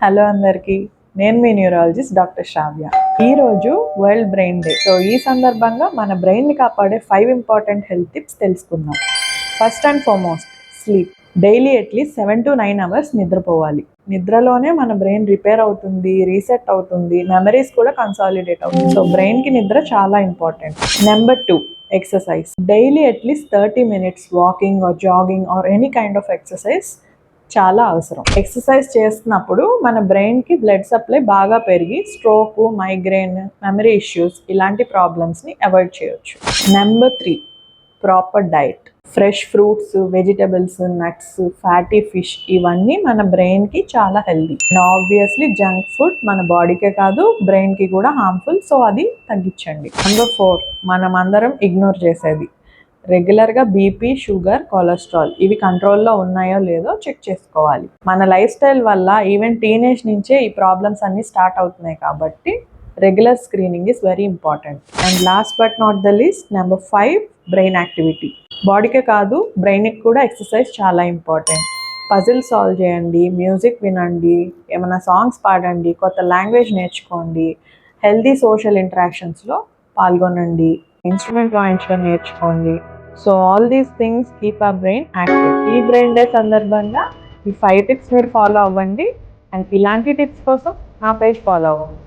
Hello అందరికీ, నేను మీ neurologist doctor శ్రావ్య. ఈరోజు వరల్డ్ బ్రెయిన్ డే. సో ఈ సందర్భంగా మన బ్రెయిన్ని కాపాడే 5 ఇంపార్టెంట్ హెల్త్ టిప్స్ తెలుసుకుందాం. First and foremost, sleep. Daily at least 7 to 9 hours నిద్రపోవాలి. నిద్రలోనే మన బ్రెయిన్ రిపేర్ అవుతుంది, రీసెట్ అవుతుంది, మెమరీస్ కూడా కన్సాలిడేట్ అవుతుంది. సో బ్రెయిన్కి నిద్ర చాలా important. Number 2, exercise. Daily at least 30 minutes walking are jogging or any kind of exercise చాలా అవసరం. ఎక్సర్సైజ్ చేస్తున్నప్పుడు మన బ్రెయిన్కి బ్లడ్ సప్లై బాగా పెరిగి స్ట్రోక్, మైగ్రేన్, మెమరీ ఇష్యూస్ ఇలాంటి ప్రాబ్లమ్స్ని అవాయిడ్ చేయొచ్చు. Number 3, proper diet. Fresh fruits, vegetables, nuts, fatty fish ఇవన్నీ మన బ్రెయిన్కి చాలా healthy. And obviously junk food మన బాడీకే కాదు బ్రెయిన్కి కూడా హార్మ్ఫుల్, సో అది తగ్గించండి. నెంబర్ 4, మనం అందరం ఇగ్నోర్ చేసేది, రెగ్యులర్గా బీపీ, షుగర్, కొలెస్ట్రాల్ ఇవి కంట్రోల్లో ఉన్నాయో లేదో చెక్ చేసుకోవాలి. మన లైఫ్ స్టైల్ వల్ల ఈవెన్ టీనేజ్ నుంచే ఈ ప్రాబ్లమ్స్ అన్నీ స్టార్ట్ అవుతున్నాయి కాబట్టి regular screening is very important. And last but not the least, number 5, brain activity. బాడీకే కాదు బ్రెయిన్కి కూడా ఎక్సర్సైజ్ చాలా ఇంపార్టెంట్. పజిల్ సాల్వ్ చేయండి, మ్యూజిక్ వినండి, ఏమైనా సాంగ్స్ పాడండి, కొత్త లాంగ్వేజ్ నేర్చుకోండి, హెల్దీ సోషల్ ఇంటరాక్షన్స్లో పాల్గొనండి, ఇన్స్ట్రుమెంట్ వాయించడం నేర్చుకోండి. So all these things keep our brain active. ఈ బ్రెయిన్ డే సందర్భంగా ఈ 5 టిప్స్ మీరు ఫాలో అవ్వండి. అండ్ ఇలాంటి టిప్స్ కోసం నా పేజ్ ఫాలో అవ్వండి.